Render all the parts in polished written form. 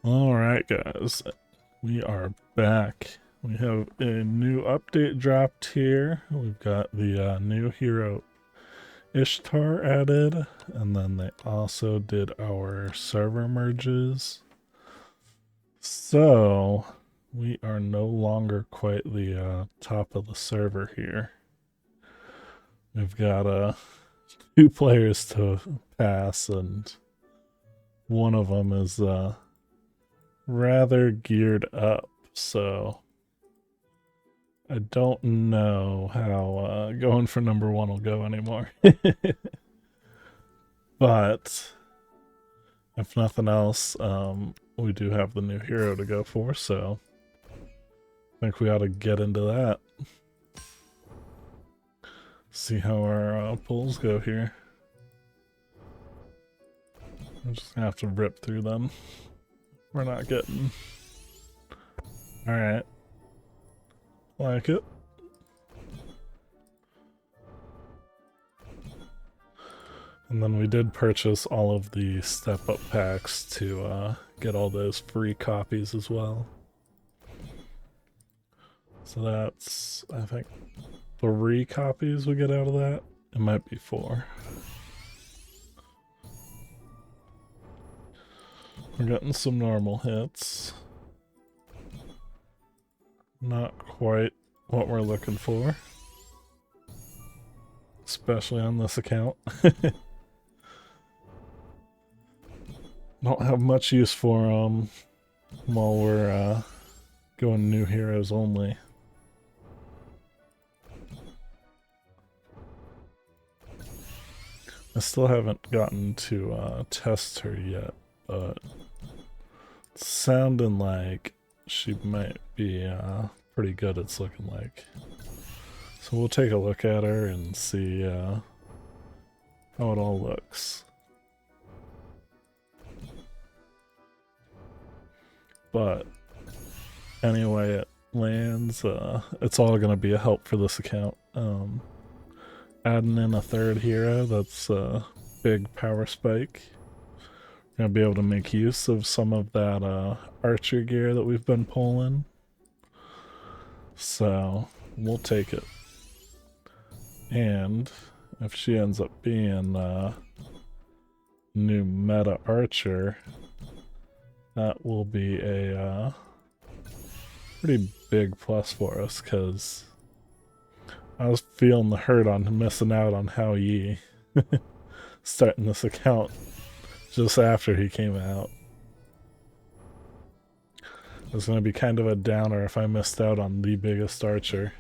Alright guys, we are back. We have a new update dropped here. We've got the new hero Ishtar added, and then they also did our server merges. So, we are no longer quite the top of the server here. We've got two players to pass, and one of them is rather geared up, so I don't know how going for number one will go anymore. But if nothing else, we do have the new hero to go for, so I think we ought to get into that. See how our pulls go here. I'm just gonna have to rip through them. We're not getting... Alright. Like it. And then we did purchase all of the step-up packs to get all those free copies as well. So that's, I think, 3 copies we get out of that. It might be 4. We're getting some normal hits. Not quite what we're looking for. Especially on this account. Don't have much use for them while we're going new heroes only. I still haven't gotten to test her yet, but it's sounding like she might be pretty good, it's looking like. So we'll take a look at her and see how it all looks. But anyway it lands, it's all going to be a help for this account. Adding in a 3rd hero, that's a big power spike. We're going to be able to make use of some of that archer gear that we've been pulling. So we'll take it. And if she ends up being a new meta archer, that will be a pretty big plus for us, because I was feeling the hurt on missing out on Hao Yi starting this account just after he came out. It was going to be kind of a downer if I missed out on the biggest archer.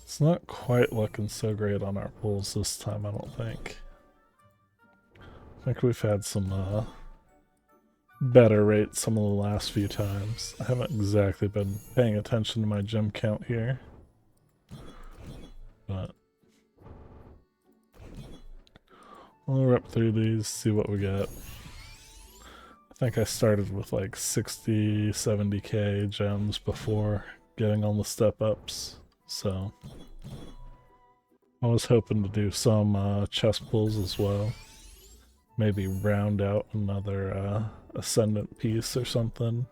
It's not quite looking so great on our pulls this time, I don't think. I think we've had some better rates some of the last few times. I haven't exactly been paying attention to my gem count here, but we'll rip through these, see what we get. I think I started with like 60, 70k gems before getting all the step ups, so I was hoping to do some chest pulls as well. Maybe round out another ascendant piece or something.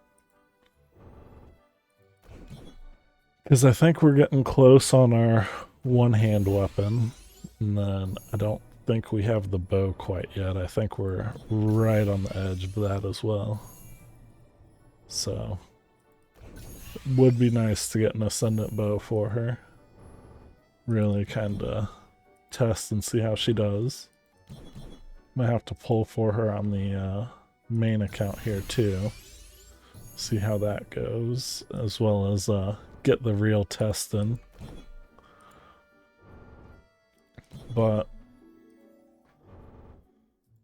Because I think we're getting close on our one-hand weapon. And then I don't think we have the bow quite yet. I think we're right on the edge of that as well. So it would be nice to get an ascendant bow for her. Really kind of test and see how she does. Might have to pull for her on the main account here too. See how that goes, as well as get the real test in. But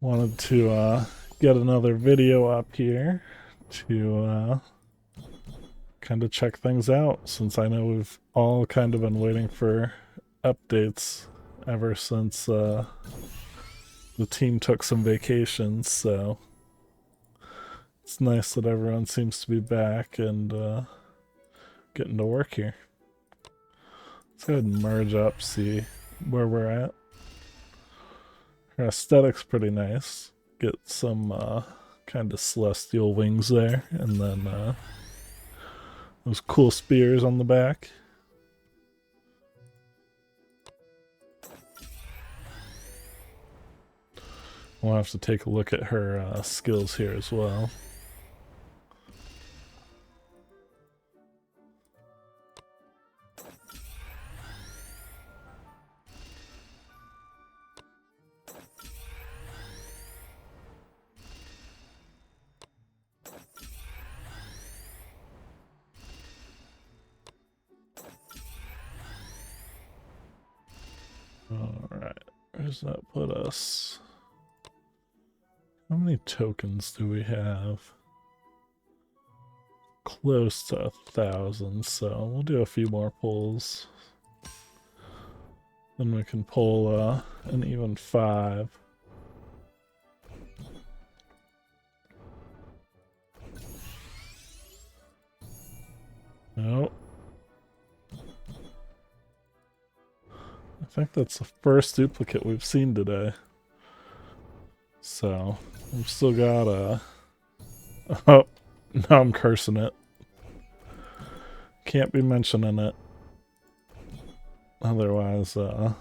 wanted to get another video up here to kind of check things out, since I know we've all kind of been waiting for updates ever since the team took some vacations, so it's nice that everyone seems to be back and getting to work here. Let's go ahead and merge up, see where we're at. Her aesthetic's pretty nice. Get some kind of celestial wings there, and then those cool spears on the back. We'll have to take a look at her skills here as well. Alright, where does that put us? How many tokens do we have? Close to 1,000, so we'll do a few more pulls. Then we can pull an even 5. Nope. I think that's the first duplicate we've seen today. So, we've still got a... Oh, now I'm cursing it. Can't be mentioning it. Otherwise, alright.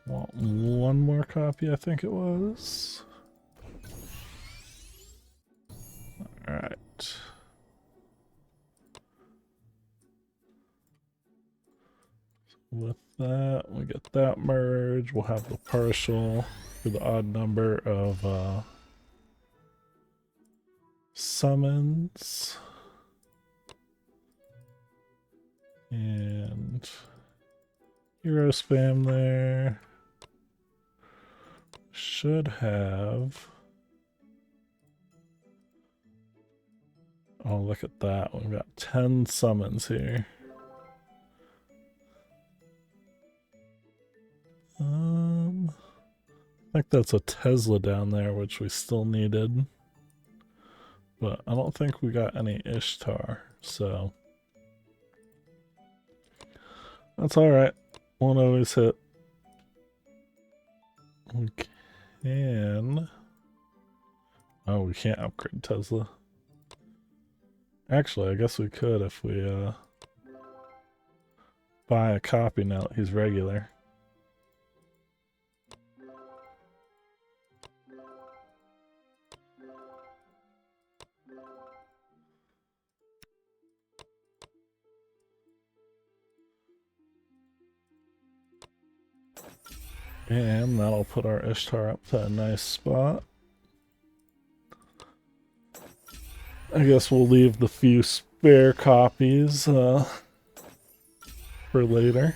Want one more copy, I think it was. Alright. With that, we get that merge. We'll have the partial for the odd number of summons. And hero spam there. Should have... Oh, look at that. We've got 10 summons here. I think that's a Tesla down there, which we still needed. But I don't think we got any Ishtar, so... That's alright. Won't always hit. We can... Oh, we can't upgrade Tesla. Actually, I guess we could if we buy a copy now that he's regular. And that'll put our Ishtar up to a nice spot. I guess we'll leave the few spare copies for later.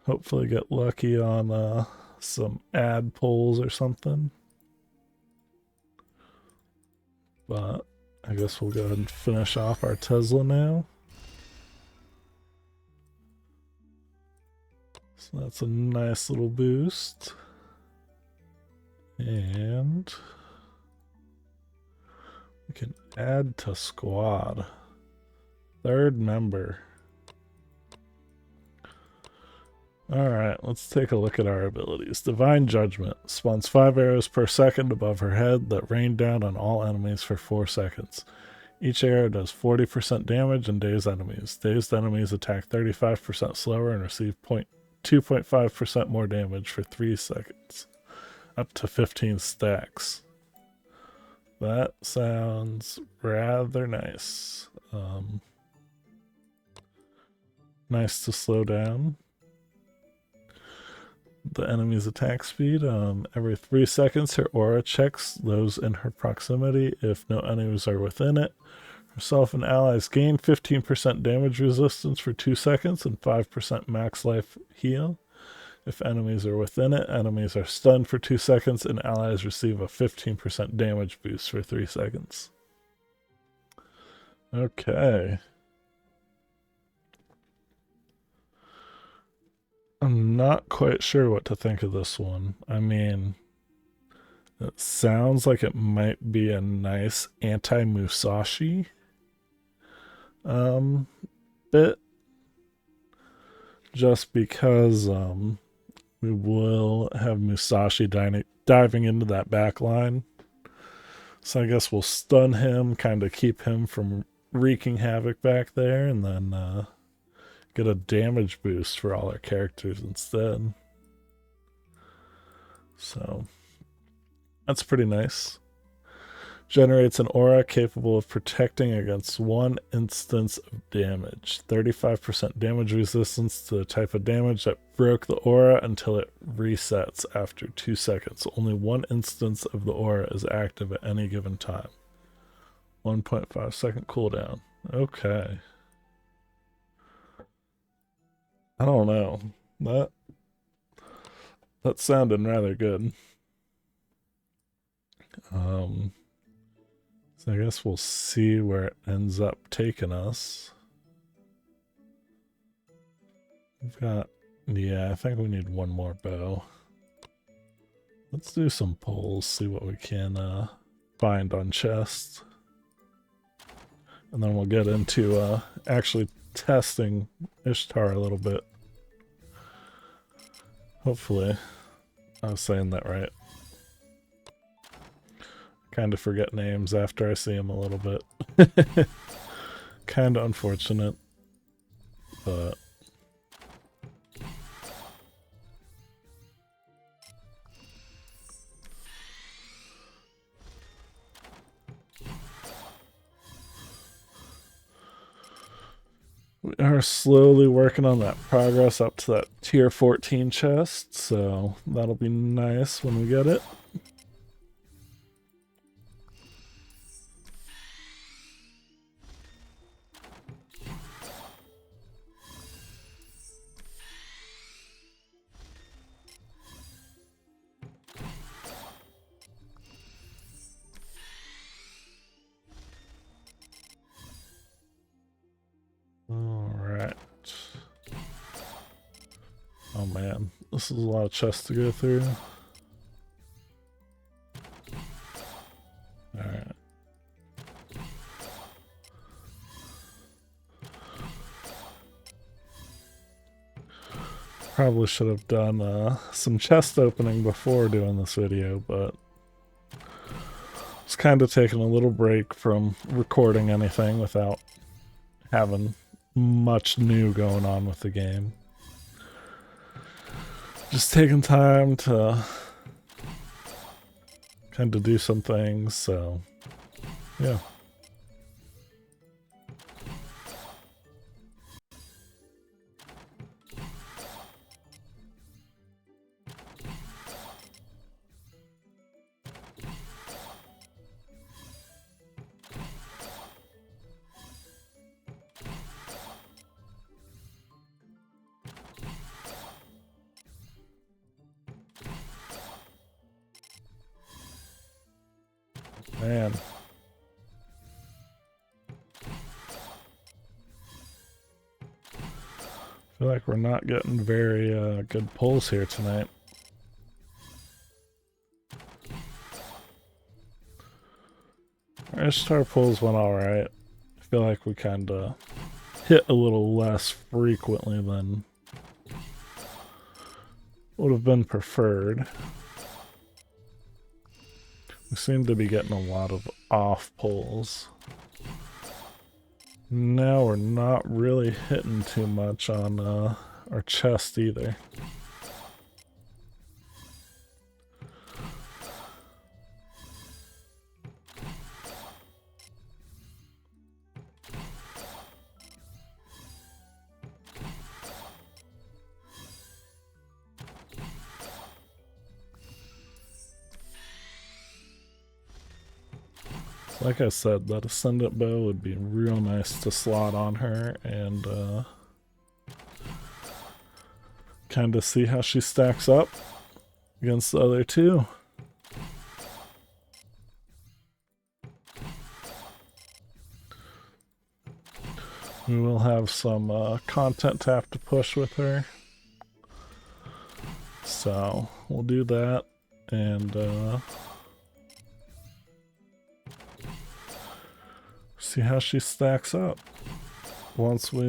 Hopefully get lucky on some ad pulls or something. But I guess we'll go ahead and finish off our Tesla now. So that's a nice little boost. And we can add to squad. 3rd member. Alright, let's take a look at our abilities. Divine Judgment spawns 5 arrows per second above her head that rain down on all enemies for 4 seconds. Each arrow does 40% damage and dazed enemies. Dazed enemies attack 35% slower and receive 2.5% more damage for 3 seconds. Up to 15 stacks. That sounds rather nice. Nice to slow down the enemy's attack speed. Every 3 seconds, her aura checks those in her proximity. If no enemies are within it, herself and allies gain 15% damage resistance for 2 seconds and 5% max life heal. If enemies are within it, enemies are stunned for 2 seconds and allies receive a 15% damage boost for 3 seconds. Okay. I'm not quite sure what to think of this one. I mean, It sounds like it might be a nice anti-Musashi bit, just because we will have Musashi diving into that back line. So I guess we'll stun him, kind of keep him from wreaking havoc back there, and then get a damage boost for all our characters instead. So that's pretty nice. Generates an aura capable of protecting against 1 instance of damage. 35% damage resistance to the type of damage that broke the aura until it resets after 2 seconds. Only 1 instance of the aura is active at any given time. 1.5 second cooldown. Okay. I don't know. That sounded rather good. So I guess we'll see where it ends up taking us. We've got, yeah, I think we need one more bow. Let's do some pulls, see what we can find on chests. And then we'll get into actually testing Ishtar a little bit. Hopefully I was saying that right. Kind of forget names after I see them a little bit. Kind of unfortunate, but we are slowly working on that progress up to that tier 14 chest, so that'll be nice when we get it. Alright. Oh man, this is a lot of chests to go through. Alright. Probably should have done some chest opening before doing this video, but it's kind of taking a little break from recording anything without having much new going on with the game. Just taking time to kind of do some things, so yeah. Man. I feel like we're not getting very good pulls here tonight. Our Ishtar pulls went alright. I feel like we kind of hit a little less frequently than would have been preferred. We seem to be getting a lot of off pulls. Now we're not really hitting too much on our chest either. Like I said, that Ascendant Bow would be real nice to slot on her and kind of see how she stacks up against the other two. We will have some content to have to push with her. So we'll do that, and see how she stacks up once we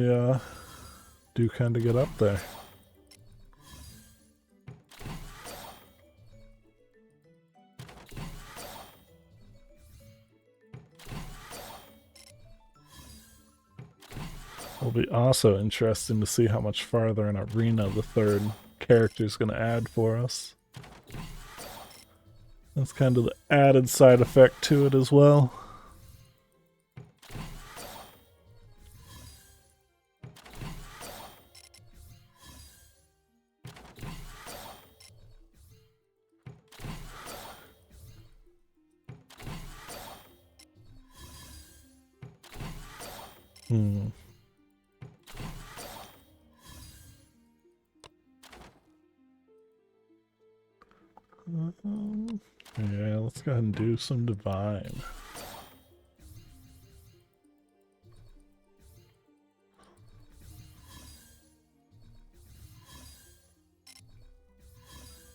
do kind of get up there. It'll be also interesting to see how much farther in Arena the third character is going to add for us. That's kind of the added side effect to it as well. Yeah, let's go ahead and do some divine.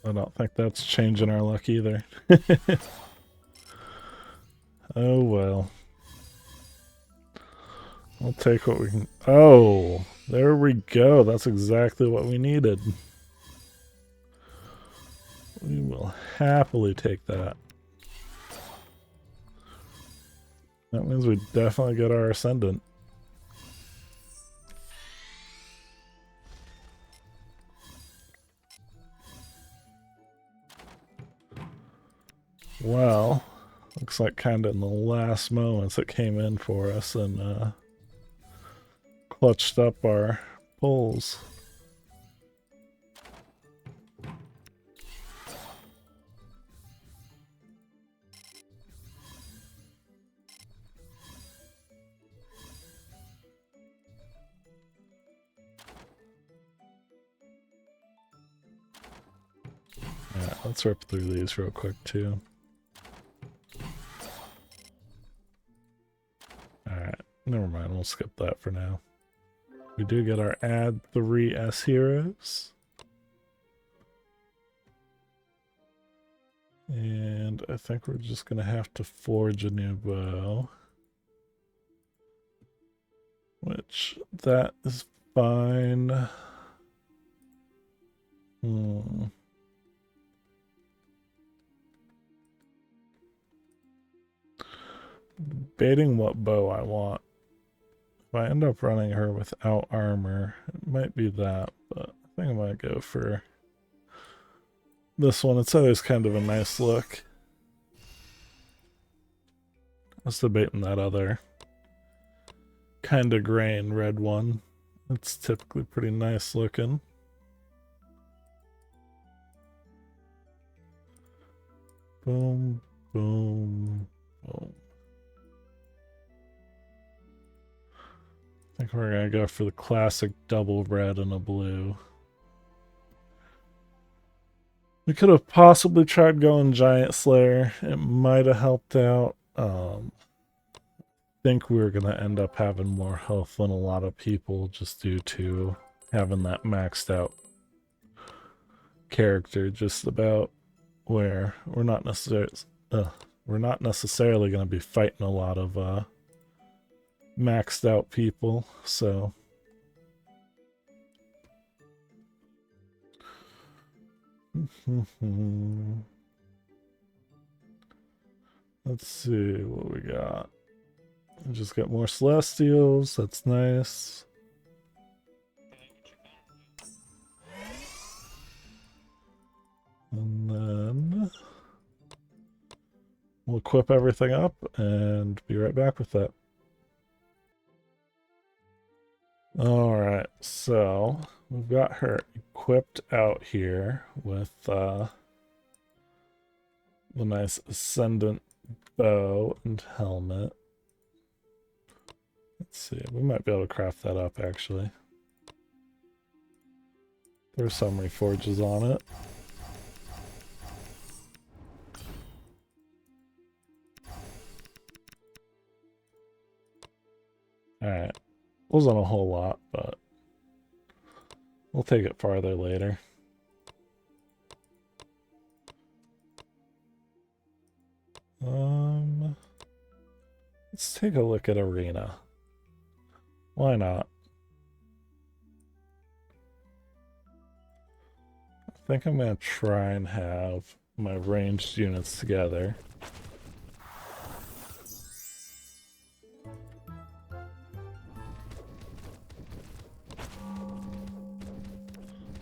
I don't think that's changing our luck either. Oh well. We'll take what we can. Oh, there we go. That's exactly what we needed. We will happily take that. That means we definitely get our Ascendant. Well, looks like kind of in the last moments it came in for us and clutched up our pulls. Yeah, let's rip through these real quick too. Alright, never mind, we'll skip that for now. We do get our add 3 S heroes. And I think we're just gonna have to forge a new bow. Which, that is fine. Debating what bow I want. If I end up running her without armor, it might be that, but I think I might go for this one. It's always kind of a nice look. I was debating that other kind of gray and red one. It's typically pretty nice looking. Boom, boom, boom. I think we're gonna go for the classic double red and a blue. We could have possibly tried going Giant Slayer. It might have helped out. I think we were gonna end up having more health than a lot of people just due to having that maxed out character just about where we're not necessarily gonna be fighting a lot of maxed out people, so let's see what we got. We just got more Celestials, that's nice. And then we'll equip everything up and be right back with that. Alright, so we've got her equipped out here with the nice Ascendant bow and helmet. Let's see, we might be able to craft that up actually. There's some reforges on it. Alright. Wasn't a whole lot, but we'll take it farther later. Let's take a look at Arena. Why not? I think I'm going to try and have my ranged units together.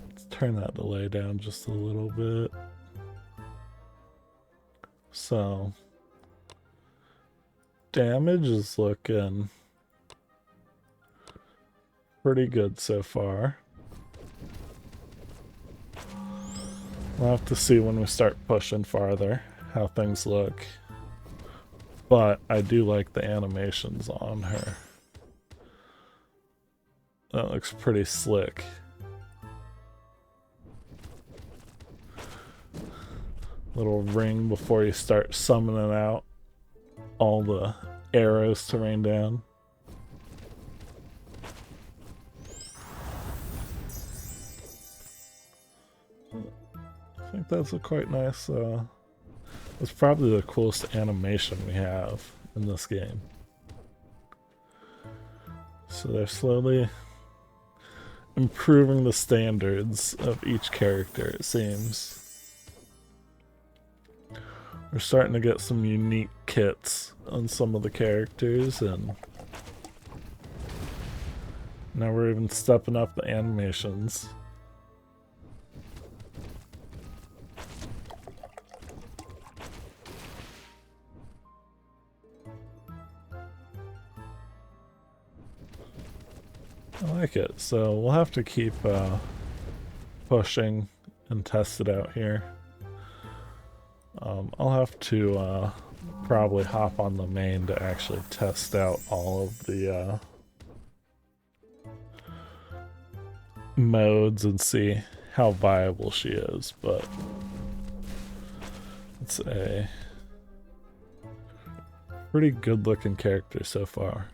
Let's turn that delay down just a little bit. So, damage is looking pretty good so far. We'll have to see when we start pushing farther how things look. But I do like the animations on her. That looks pretty slick. Little ring before you start summoning out all the arrows to rain down. I think that's a quite nice, it's probably the coolest animation we have in this game. So they're slowly improving the standards of each character, it seems. We're starting to get some unique kits on some of the characters, and now we're even stepping up the animations. I like it, so we'll have to keep pushing and test it out here. I'll have to probably hop on the main to actually test out all of the modes and see how viable she is, but it's a pretty good looking character so far.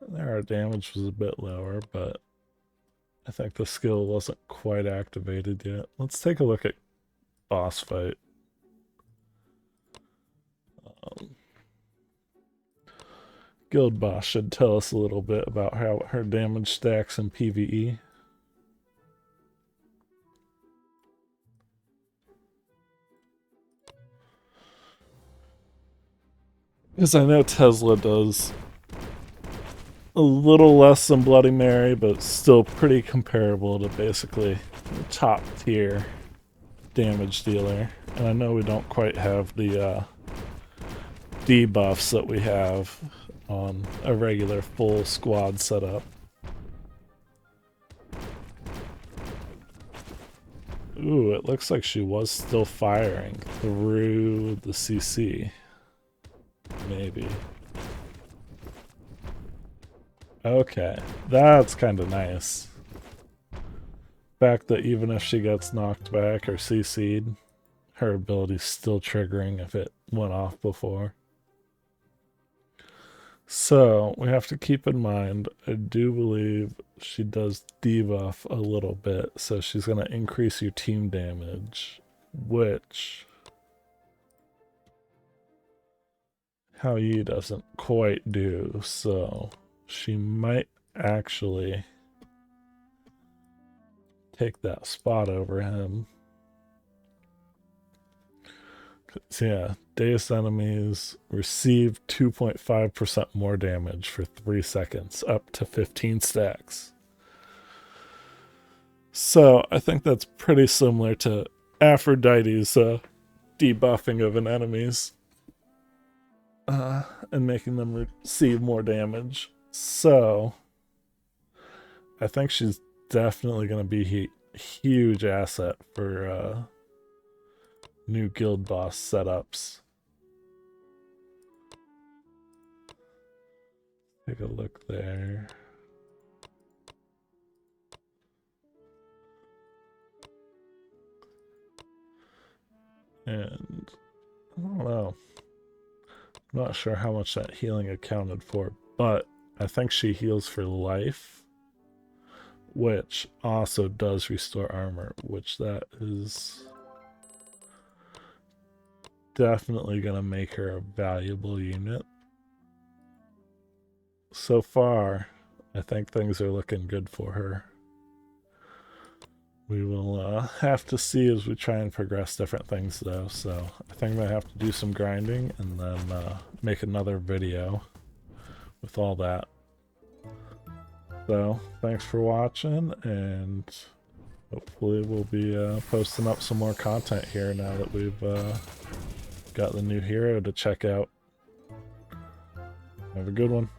There, our damage was a bit lower, but I think the skill wasn't quite activated yet. Let's take a look at boss fight. Guild boss should tell us a little bit about how her damage stacks in PvE. Because I know Tesla does a little less than Bloody Mary, but still pretty comparable to basically the top tier damage dealer. And I know we don't quite have the debuffs that we have on a regular full squad setup. Ooh, it looks like she was still firing through the CC. Maybe. Okay, that's kind of nice. Fact that even if she gets knocked back or CC'd, her ability's still triggering if it went off before. So, we have to keep in mind, I do believe she does debuff a little bit, so she's going to increase your team damage, which Hao Yi doesn't quite do, so she might actually take that spot over him. So yeah, dazed enemies receive 2.5% more damage for 3 seconds, up to 15 stacks. So I think that's pretty similar to Aphrodite's debuffing of an enemy's and making them receive more damage. So I think she's definitely going to be a huge asset for new guild boss setups. Take a look there. And I don't know. I'm not sure how much that healing accounted for, but I think she heals for life, which also does restore armor, which that is definitely going to make her a valuable unit. So far, I think things are looking good for her. We will have to see as we try and progress different things, though. So I think I'm going to have to do some grinding and then make another video with all that. So thanks for watching, and hopefully we'll be posting up some more content here now that we've got the new hero to check out. Have a good one.